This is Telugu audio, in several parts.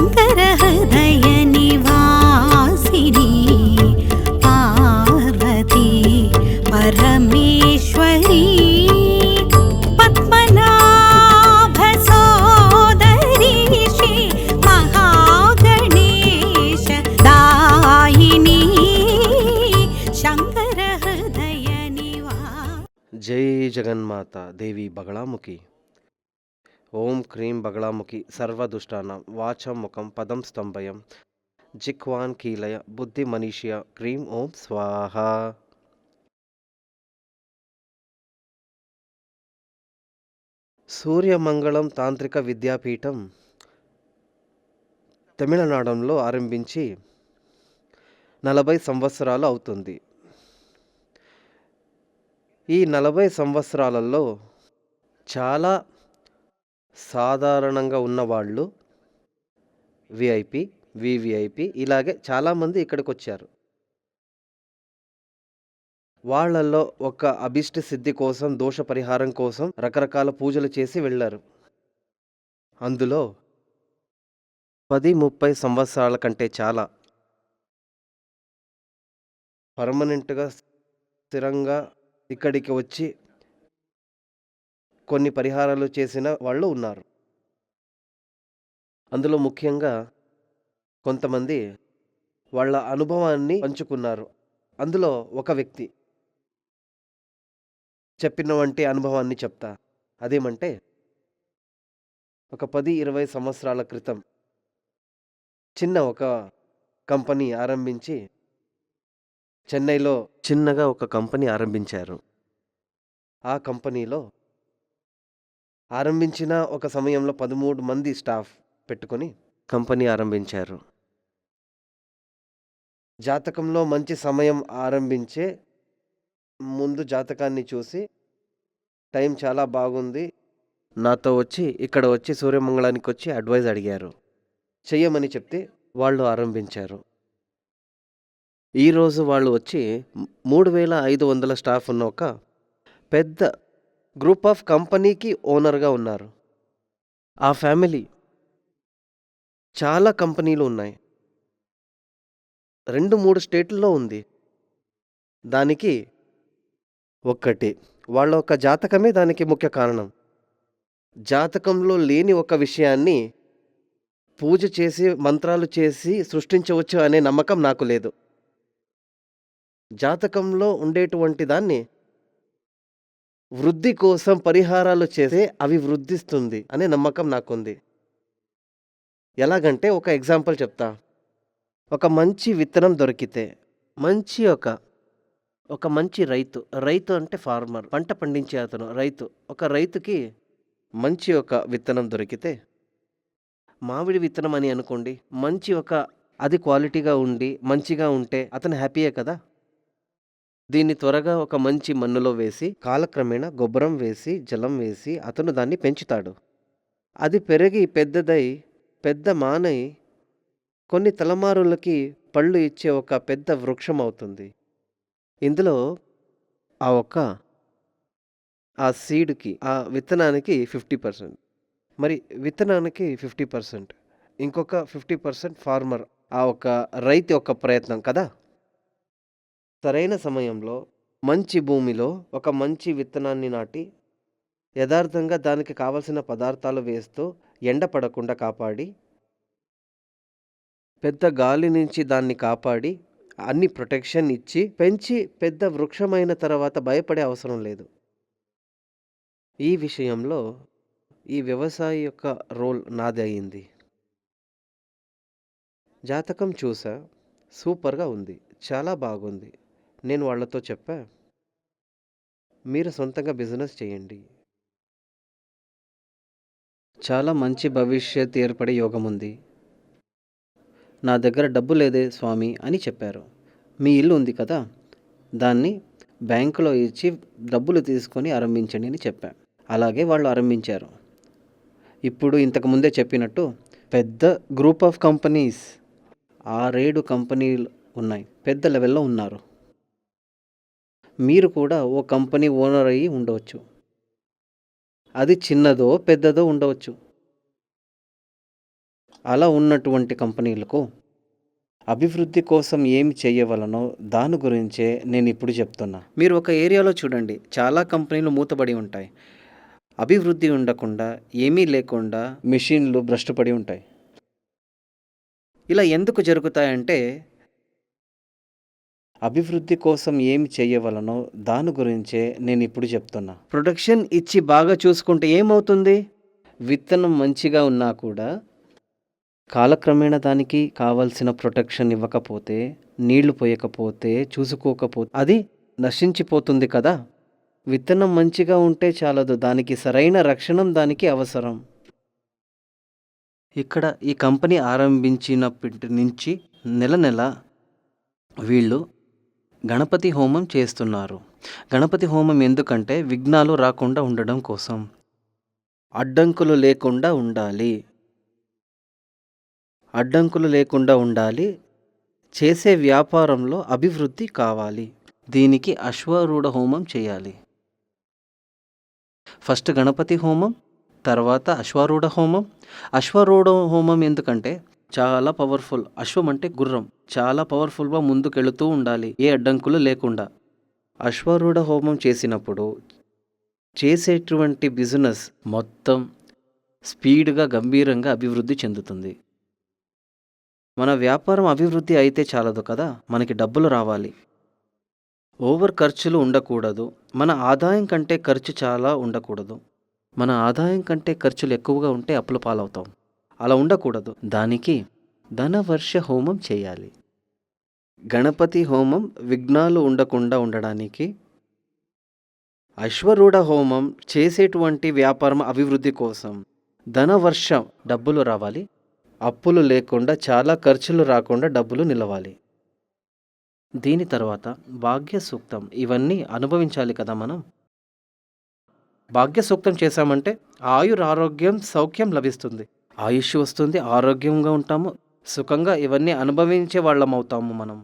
శంకర హృదయ నివాసిని పార్వతీ పరమేశ్వరీ పద్మనాభ సోదరీ శ్రీ మహాగణేశ దాయిని శంకర హృదయ నివా. జై జగన్మాత దేవి బగళాముఖి. ఓం క్రీం బగళాముఖి సర్వదుష్టానాం వాచం ముఖం పదం స్తంభయం జిహ్వాన్ కీలయ బుద్ధి మనీషియ క్రీం ఓం స్వాహ. సూర్యమంగళం తాంత్రిక విద్యాపీఠం తమిళనాడులో ఆరంభించి 40 సంవత్సరాలు అవుతుంది. ఈ 40 సంవత్సరాలలో చాలా సాధారణంగా ఉన్నవాళ్ళు విఐపి, వివిఐపి ఇలాగే చాలామంది ఇక్కడికి వచ్చారు. వాళ్ళల్లో ఒక అభిష్ట సిద్ధి కోసం, దోష పరిహారం కోసం రకరకాల పూజలు చేసి వెళ్ళారు. అందులో 10-30 సంవత్సరాల కంటే చాలా పర్మనెంట్గా స్థిరంగా ఇక్కడికి వచ్చి కొన్ని పరిహారాలు చేసిన వాళ్ళు ఉన్నారు. అందులో ముఖ్యంగా కొంతమంది వాళ్ళ అనుభవాన్ని పంచుకున్నారు. అందులో ఒక వ్యక్తి చెప్పిన వంటి అనుభవాన్ని చెప్తా. అదేమంటే ఒక 10-20 సంవత్సరాల క్రితం చిన్న ఒక కంపెనీ ఆరంభించి చెన్నైలో చిన్నగా ఒక కంపెనీ ఆరంభించారు. ఆ కంపెనీలో ఆరంభించిన ఒక సమయంలో 13 మంది స్టాఫ్ పెట్టుకొని కంపెనీ ఆరంభించారు. జాతకంలో మంచి సమయం ఆరంభించే ముందు జాతకాన్ని చూసి టైం చాలా బాగుంది, నాతో వచ్చి ఇక్కడ వచ్చి సూర్యమంగళానికి వచ్చి అడ్వైజ్ అడిగారు. చెయ్యమని చెప్తే వాళ్ళు ఆరంభించారు. ఈరోజు వాళ్ళు వచ్చి 3500 స్టాఫ్ ఉన్న ఒక పెద్ద గ్రూప్ ఆఫ్ కంపెనీకి ఓనర్గా ఉన్నారు. ఆ ఫ్యామిలీ చాలా కంపెనీలు ఉన్నాయి, 2-3 స్టేట్లలో ఉంది. దానికి ఒక్కటి వాళ్ళ ఒక జాతకమే దానికి ముఖ్య కారణం. జాతకంలో లేని ఒక విషయాన్ని పూజ చేసి మంత్రాలు చేసి సృష్టించవచ్చు అనే నమ్మకం నాకు లేదు. జాతకంలో ఉండేటువంటి దాన్ని వృద్ధి కోసం పరిహారాలు చేస్తే అవి వృద్ధిస్తుంది అనే నమ్మకం నాకుంది. ఎలాగంటే ఒక ఎగ్జాంపుల్ చెప్తా. ఒక మంచి విత్తనం దొరికితే ఒక మంచి రైతు అంటే ఫార్మర్, పంట పండించే అతను రైతు. ఒక రైతుకి మంచి ఒక విత్తనం దొరికితే, మామిడి విత్తనం అని అనుకోండి, మంచి అది క్వాలిటీగా ఉండి మంచిగా ఉంటే అతను హ్యాపీయే కదా. దీన్ని త్వరగా ఒక మంచి మన్నులో వేసి కాలక్రమేణా గొబ్బరం వేసి జలం వేసి అతను దాన్ని పెంచుతాడు. అది పెరిగి పెద్దదై పెద్ద మానై కొన్ని తలమారులకి పళ్ళు ఇచ్చే ఒక పెద్ద వృక్షం అవుతుంది. ఇందులో ఆ సీడ్కి, ఆ విత్తనానికి 50%, మరి విత్తనానికి 50%, ఇంకొక 50% ఫార్మర్, ఆ ఒక రైతు యొక్క ప్రయత్నం కదా. సరైన సమయంలో మంచి భూమిలో ఒక మంచి విత్తనాన్ని నాటి యథార్థంగా దానికి కావలసిన పదార్థాలు వేస్తూ ఎండ పడకుండా కాపాడి, పెద్ద గాలి నుంచి దాన్ని కాపాడి అన్ని ప్రొటెక్షన్ ఇచ్చి పెంచి పెద్ద వృక్షమైన తర్వాత భయపడే అవసరం లేదు. ఈ విషయంలో ఈ వ్యవసాయ యొక్క రోల్ నాది అయింది. జాతకం చూసా, సూపర్గా ఉంది, చాలా బాగుంది. నేను వాళ్ళతో చెప్పా, మీరు సొంతంగా బిజినెస్ చేయండి, చాలా మంచి భవిష్యత్ ఏర్పడే యోగం ఉంది. నా దగ్గర డబ్బు లేదే స్వామి అని చెప్పారు. మీ ఇల్లు ఉంది కదా, దాన్ని బ్యాంకులో ఇచ్చి డబ్బులు తీసుకొని ఆరంభించండి అని చెప్పా. అలాగే వాళ్ళు ఆరంభించారు. ఇప్పుడు ఇంతకుముందే చెప్పినట్టు పెద్ద గ్రూప్ ఆఫ్ కంపెనీస్, 6-7 కంపెనీలు ఉన్నాయి, పెద్ద లెవెల్లో ఉన్నారు. మీరు కూడా ఓ కంపెనీ ఓనర్ అయ్యి ఉండవచ్చు. అది చిన్నదో పెద్దదో ఉండవచ్చు. అలా ఉన్నటువంటి కంపెనీలకు అభివృద్ధి కోసం ఏమి చేయవలనో దాని గురించే నేను ఇప్పుడు చెప్తున్నా. మీరు ఒక ఏరియాలో చూడండి, చాలా కంపెనీలు మూతబడి ఉంటాయి. అభివృద్ధి ఉండకుండా, ఏమీ లేకుండా మెషిన్లు భ్రష్టుపడి ఉంటాయి. ఇలా ఎందుకు జరుగుతాయంటే అభివృద్ధి కోసం ఏమి చేయవలనో దాని గురించే నేను ఇప్పుడు చెప్తున్నా. ప్రొడక్షన్ ఇచ్చి బాగా చూసుకుంటే ఏమవుతుంది? విత్తనం మంచిగా ఉన్నా కూడా కాలక్రమేణా దానికి కావాల్సిన ప్రొటెక్షన్ ఇవ్వకపోతే, నీళ్లు పోయకపోతే, చూసుకోకపోతే అది నశించిపోతుంది కదా. విత్తనం మంచిగా ఉంటే చాలదు, దానికి సరైన రక్షణ దానికి అవసరం. ఇక్కడ ఈ కంపెనీ ఆరంభించినప్పటి నుంచి నెల నెల వీళ్ళు గణపతి హోమం చేస్తున్నారు. గణపతి హోమం ఎందుకంటే విఘ్నాలు రాకుండా ఉండడం కోసం, అడ్డంకులు లేకుండా ఉండాలి. అడ్డంకులు లేకుండా ఉండాలి. చేసే వ్యాపారంలో అభివృద్ధి కావాలి. దీనికి అశ్వారూఢ హోమం చేయాలి. ఫస్ట్ గణపతి హోమం, తర్వాత అశ్వారూఢ హోమం. అశ్వారూఢ హోమం ఎందుకంటే చాలా పవర్ఫుల్. అశ్వం అంటే గుర్రం, చాలా పవర్ఫుల్గా ముందుకెళుతూ ఉండాలి, ఏ అడ్డంకులు లేకుండా. అశ్వారూఢ హోమం చేసినప్పుడు చేసేటువంటి బిజినెస్ మొత్తం స్పీడ్గా గంభీరంగా అభివృద్ధి చెందుతుంది. మన వ్యాపారం అభివృద్ధి అయితే చాలదు కదా, మనకి డబ్బులు రావాలి. ఓవర్ ఖర్చులు ఉండకూడదు. మన ఆదాయం కంటే ఖర్చు చాలా ఉండకూడదు. మన ఆదాయం కంటే ఖర్చులు ఎక్కువగా ఉంటే అప్పుల పాలవుతాం. అలా ఉండకూడదు. దానికి ధనవర్ష హోమం చేయాలి. గణపతి హోమం విఘ్నాలు ఉండకుండా ఉండడానికి, అశ్వరూఢ హోమం చేసేటువంటి వ్యాపారం అభివృద్ధి కోసం, ధనవర్ష డబ్బులు రావాలి, అప్పులు లేకుండా, చాలా ఖర్చులు రాకుండా డబ్బులు నిలవాలి. దీని తర్వాత భాగ్య సూక్తం. ఇవన్నీ అనుభవించాలి కదా మనం. భాగ్య సూక్తం చేశామంటే ఆరోగ్యం సౌఖ్యం లభిస్తుంది. ఆయుష్ వస్తుంది, ఆరోగ్యంగా ఉంటాము, సుఖంగా ఇవన్నీ అనుభవించే వాళ్ళం అవుతాము మనం.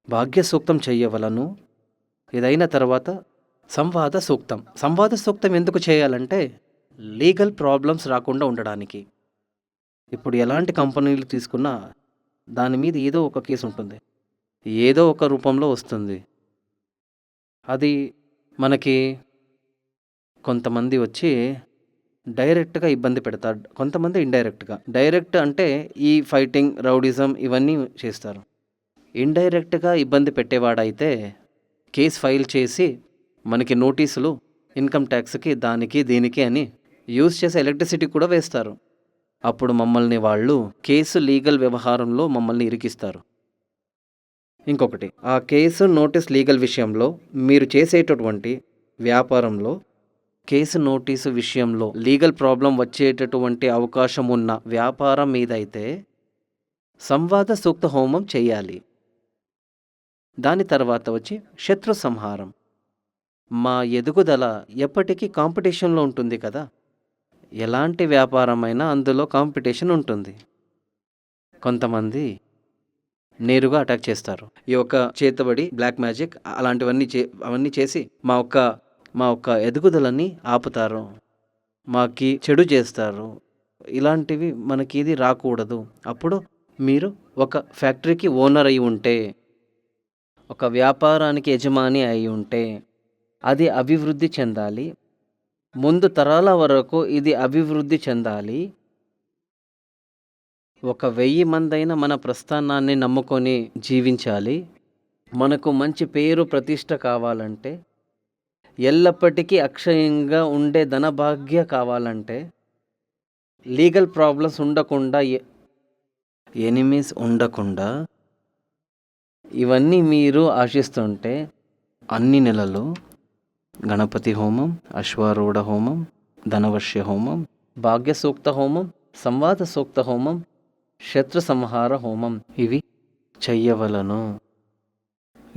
భాగ్య సూక్తం చెయ్యవలను. ఇదైన తర్వాత సంవాద సూక్తం. సంవాద సూక్తం ఎందుకు చేయాలంటే లీగల్ ప్రాబ్లమ్స్ రాకుండా ఉండడానికి. ఇప్పుడు ఎలాంటి కంపెనీలు తీసుకున్నా దాని మీద ఏదో ఒక కేసు ఉంటుంది, ఏదో ఒక రూపంలో వస్తుంది. అది మనకి కొంతమంది వచ్చి డైరెక్ట్గా ఇబ్బంది పెడతారు, కొంతమంది ఇండైరెక్ట్గా. డైరెక్ట్ అంటే ఈ ఫైటింగ్, రౌడిజం ఇవన్నీ చేస్తారు. ఇండైరెక్ట్గా ఇబ్బంది పెట్టేవాడైతే కేసు ఫైల్ చేసి మనకి నోటీసులు ఇన్కమ్ ట్యాక్స్కి, దానికి దీనికి అని యూజ్ చేసి ఎలక్ట్రిసిటీ కూడా వేస్తారు. అప్పుడు మమ్మల్ని వాళ్ళు కేసు లీగల్ వ్యవహారంలో మమ్మల్ని ఇరికిస్తారు. ఇంకొకటి, ఆ కేసు నోటీస్ లీగల్ విషయంలో, మీరు చేసేటటువంటి వ్యాపారంలో కేసు నోటీసు విషయంలో లీగల్ ప్రాబ్లం వచ్చేటటువంటి అవకాశం ఉన్న వ్యాపారం మీద అయితే సంవాద సూక్త హోమం చేయాలి. దాని తర్వాత వచ్చి శత్రు సంహారం. మా ఎదుగుదల ఎప్పటికీ కాంపిటీషన్లో ఉంటుంది కదా. ఎలాంటి వ్యాపారమైనా అందులో కాంపిటీషన్ ఉంటుంది. కొంతమంది నేరుగా అటాక్ చేస్తారు. ఈ యొక్క చేతబడి, బ్లాక్ మ్యాజిక్ అవన్నీ చేసి మా ఒక్క ఎదుగుదలని ఆపుతారు, మాకి చెడు చేస్తారు. ఇలాంటివి మనకి ఇది రాకూడదు. అప్పుడు మీరు ఒక ఫ్యాక్టరీకి ఓనర్ అయి ఉంటే, ఒక వ్యాపారానికి యజమాని అయి ఉంటే అది అభివృద్ధి చెందాలి. ముందు తరాల వరకు ఇది అభివృద్ధి చెందాలి. 1000 మందైనా మన ప్రస్థానాన్ని నమ్ముకొని జీవించాలి. మనకు మంచి పేరు ప్రతిష్ట కావాలంటే, ఎల్లప్పటికీ అక్షయంగా ఉండే ధనభాగ్య కావాలంటే, లీగల్ ప్రాబ్లమ్స్ ఉండకుండా, ఎనిమీస్ ఉండకుండా, ఇవన్నీ మీరు ఆశిస్తుంటే అన్ని నెలలు గణపతి హోమం, అశ్వారూఢ హోమం, ధనవర్ష హోమం, భాగ్య సూక్త హోమం, సంవాద సూక్త హోమం, శత్రు సంహార హోమం ఇవి చెయ్యవలను.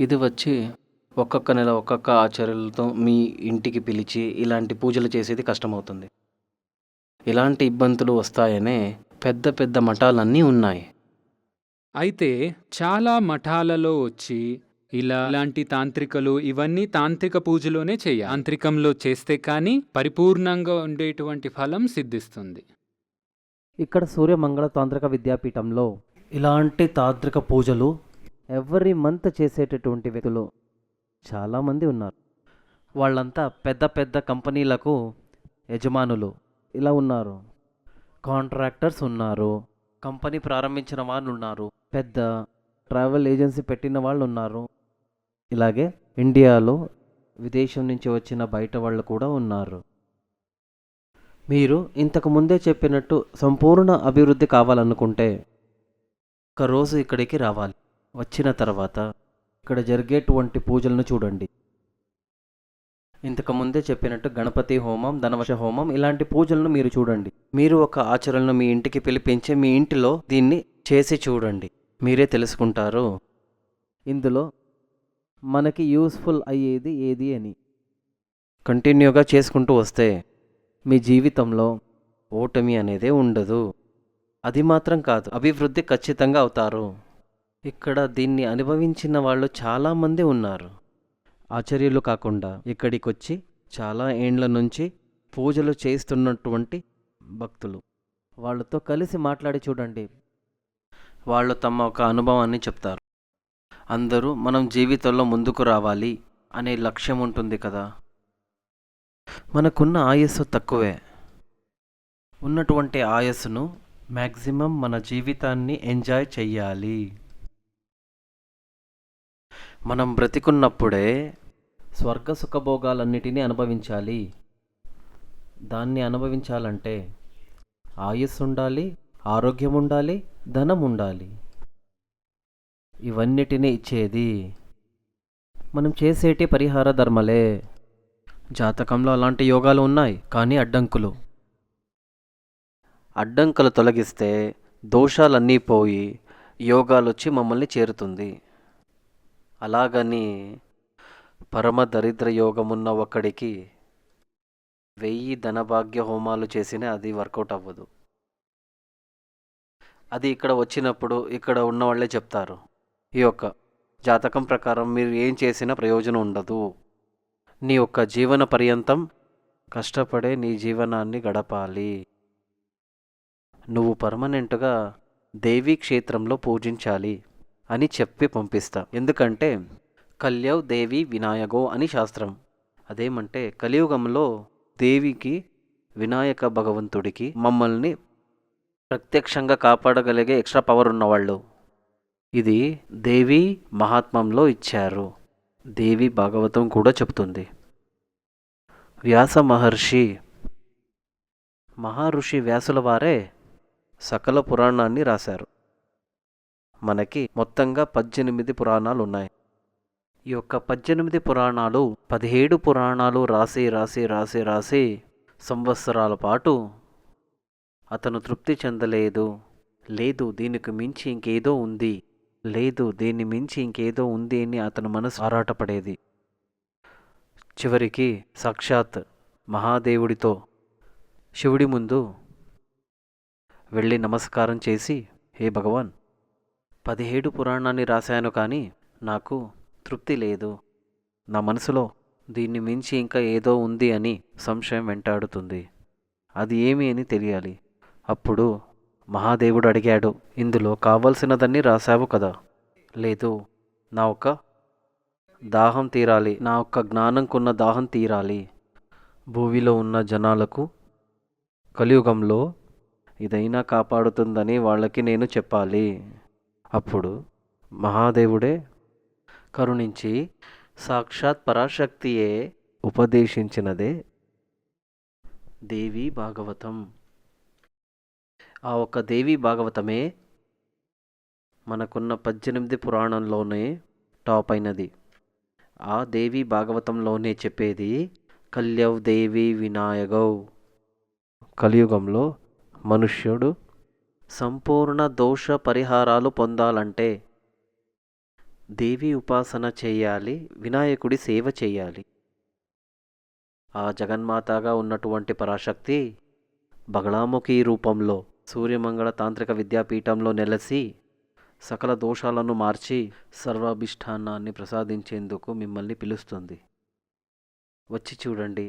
ఇది వచ్చి ఒక్కొక్క నెల ఒక్కొక్క ఆచార్యులతో మీ ఇంటికి పిలిచి ఇలాంటి పూజలు చేసేది కష్టమవుతుంది. ఇలాంటి ఇబ్బందులు వస్తాయనే పెద్ద పెద్ద మఠాలన్నీ ఉన్నాయి. అయితే చాలా మఠాలలో వచ్చి ఇలాంటి తాంత్రికలు ఇవన్నీ తాంత్రిక పూజలోనే చేయాలి. తాంత్రికంలో చేస్తే కానీ పరిపూర్ణంగా ఉండేటువంటి ఫలం సిద్ధిస్తుంది. ఇక్కడ సూర్యమంగళ తాంత్రిక విద్యాపీఠంలో ఇలాంటి తాంత్రిక పూజలు ఎవ్రీ మంత్ చేసేటటువంటి వ్యక్తులు చాలామంది ఉన్నారు. వాళ్ళంతా పెద్ద పెద్ద కంపెనీలకు యజమానులు ఇలా ఉన్నారు. కాంట్రాక్టర్స్ ఉన్నారు, కంపెనీ ప్రారంభించిన వాళ్ళు ఉన్నారు, పెద్ద ట్రావెల్ ఏజెన్సీ పెట్టిన వాళ్ళు ఉన్నారు. ఇలాగే ఇండియాలో విదేశం నుంచి వచ్చిన బయట వాళ్ళు కూడా ఉన్నారు. మీరు ఇంతకు ముందే చెప్పినట్టు సంపూర్ణ అభివృద్ధి కావాలనుకుంటే ఒకరోజు ఇక్కడికి రావాలి. వచ్చిన తర్వాత ఇక్కడ జరిగేటువంటి పూజలను చూడండి. ఇంతకు ముందే చెప్పినట్టు గణపతి హోమం, ధనవశ హోమం ఇలాంటి పూజలను మీరు చూడండి. మీరు ఒక ఆచరణను మీ ఇంటికి పిలిపించి మీ ఇంటిలో దీన్ని చేసి చూడండి. మీరే తెలుసుకుంటారు ఇందులో మనకి యూస్ఫుల్ అయ్యేది ఏది అని. కంటిన్యూగా చేసుకుంటూ వస్తే మీ జీవితంలో ఓటమి అనేదే ఉండదు. అది మాత్రం కాదు, అభివృద్ధి ఖచ్చితంగా అవుతారు. ఇక్కడ దీన్ని అనుభవించిన వాళ్ళు చాలామంది ఉన్నారు. ఆచార్యులు కాకుండా ఇక్కడికి వచ్చి చాలా ఏండ్ల నుంచి పూజలు చేస్తున్నటువంటి భక్తులు, వాళ్ళతో కలిసి మాట్లాడి చూడండి. వాళ్ళు తమ ఒక అనుభవాన్ని చెప్తారు. అందరూ మనం జీవితంలో ముందుకు రావాలి అనే లక్ష్యం ఉంటుంది కదా. మనకున్న ఆయుస్సు తక్కువే. ఉన్నటువంటి ఆయుస్సును మ్యాక్సిమం మన జీవితాన్ని ఎంజాయ్ చెయ్యాలి. మనం బ్రతికున్నప్పుడే స్వర్గ సుఖభోగాలన్నిటినీ అనుభవించాలి. దాన్ని అనుభవించాలంటే ఆయుస్సు ఉండాలి, ఆరోగ్యం ఉండాలి, ధనం ఉండాలి. ఇవన్నిటినీ ఇచ్చేది మనం చేసేటి పరిహార ధర్మలే. జాతకంలో అలాంటి యోగాలు ఉన్నాయి, కానీ అడ్డంకులు తొలగిస్తే దోషాలన్నీ పోయి యోగాలు వచ్చి మమ్మల్ని చేరుతుంది. అలాగని పరమ దరిద్ర యోగమున్న ఒక్కడికి 1000 ధనభాగ్య హోమాలు చేసినా అది వర్కౌట్ అవ్వదు. అది ఇక్కడ వచ్చినప్పుడు ఇక్కడ ఉన్న వాళ్ళే చెప్తారు, ఈ యొక్క జాతకం ప్రకారం మీరు ఏం చేసినా ప్రయోజనం ఉండదు. నీ యొక్క జీవన పర్యంతం కష్టపడే నీ జీవనాన్ని గడపాలి. నువ్వు పర్మనెంట్గా దేవీ క్షేత్రంలో పూజించాలి అని చెప్పి పంపిస్తా. ఎందుకంటే కల్యవ్ దేవి వినాయగో అని శాస్త్రం. అదేమంటే కలియుగంలో దేవికి, వినాయక భగవంతుడికి మమ్మల్ని ప్రత్యక్షంగా కాపాడగలిగే ఎక్స్ట్రా పవర్ ఉన్నవాళ్ళు. ఇది దేవి మహాత్మ్యంలో ఇచ్చారు. దేవి భాగవతం కూడా చెప్తుంది. వ్యాస మహర్షి వ్యాసుల వారే సకల పురాణాన్ని రాశారు. మనకి మొత్తంగా 18 పురాణాలు ఉన్నాయి. ఈ యొక్క 18 పురాణాలు 17 పురాణాలు రాసి సంవత్సరాల పాటు అతను తృప్తి చెందలేదు. లేదు దీనికి మించి ఇంకేదో ఉంది, లేదు దీన్ని మించి ఇంకేదో ఉంది అని అతను మనసు ఆరాటపడేది. చివరికి సాక్షాత్ మహాదేవుడితో శివుడి ముందు వెళ్ళి నమస్కారం చేసి, హే భగవాన్, 17 పురాణాన్ని రాశాను కానీ నాకు తృప్తి లేదు. నా మనసులో దీన్ని మించి ఇంకా ఏదో ఉంది అని సంశయం వెంటాడుతుంది. అది ఏమి అని తెలియాలి. అప్పుడు మహాదేవుడు అడిగాడు, ఇందులో కావలసినదన్నీ రాశావు కదా? లేదు, నా ఒక్క దాహం తీరాలి, నా ఒక్క జ్ఞానంకున్న దాహం తీరాలి. భూమిలో ఉన్న జనాలకు కలియుగంలో ఇదైనా కాపాడుతుందని వాళ్ళకి నేను చెప్పాలి. అప్పుడు మహాదేవుడే కరుణించి సాక్షాత్ పరాశక్తియే ఉపదేశించినదే దేవీ భాగవతం. ఆ ఒక్క దేవీ భాగవతమే మనకున్న 18 పురాణంలోనే టాప్ అయినది. ఆ దేవీ భాగవతంలోనే చెప్పేది కల్యవ్ దేవి వినాయగౌ. కలియుగంలో మనుష్యుడు సంపూర్ణ దోష పరిహారాలు పొందాలంటే దేవి ఉపాసన చేయాలి, వినాయకుడి సేవ చేయాలి. ఆ జగన్మాతగా ఉన్నటువంటి పరాశక్తి బగళాముఖి రూపంలో సూర్యమంగళ తాంత్రిక విద్యాపీఠంలో నెలసి సకల దోషాలను మార్చి సర్వాభిష్టానాన్ని ప్రసాదించేందుకు మిమ్మల్ని పిలుస్తుంది. వచ్చి చూడండి,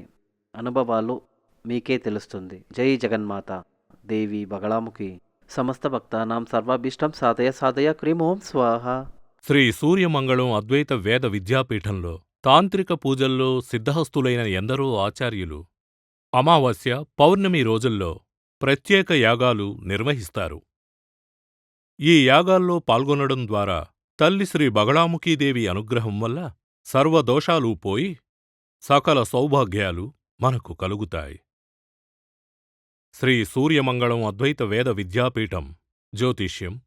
అనుభవాలు మీకే తెలుస్తుంది. జై జగన్మాత. దేవి బగళాముఖి సమస్త భక్తానాం సర్వాభీష్టం సాధయ సాధయ క్రీం ఓం స్వాహ. శ్రీ సూర్యమంగళం అద్వైత వేద విద్యాపీఠంలో తాంత్రిక పూజల్లో సిద్ధహస్తులైన ఎందరో ఆచార్యులు అమావాస్య, పౌర్ణమి రోజుల్లో ప్రత్యేక యాగాలు నిర్వహిస్తారు. ఈ యాగాల్లో పాల్గొనడం ద్వారా తల్లి శ్రీ బగళాముఖీదేవి అనుగ్రహం వల్ల సర్వదోషాలూ పోయి సకల సౌభాగ్యాలు మనకు కలుగుతాయి. శ్రీ సూర్యమంగళం అద్వైత వేద విద్యాపీఠం జ్యోతిష్యం,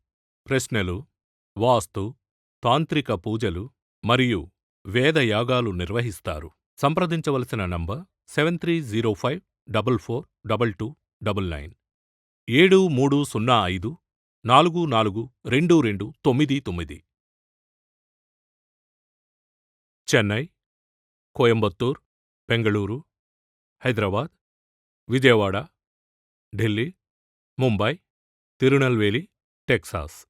ప్రశ్నలు, వాస్తు, తాంత్రిక పూజలు మరియు వేదయాగాలు నిర్వహిస్తారు. సంప్రదించవలసిన నంబర్ 7305442299 7305442299. చెన్నై, కోయంబత్తూర్, బెంగళూరు, హైదరాబాద్, విజయవాడ, ఢిల్లీ, ముంబై, తిరునల్వేలి, టెక్సాస్.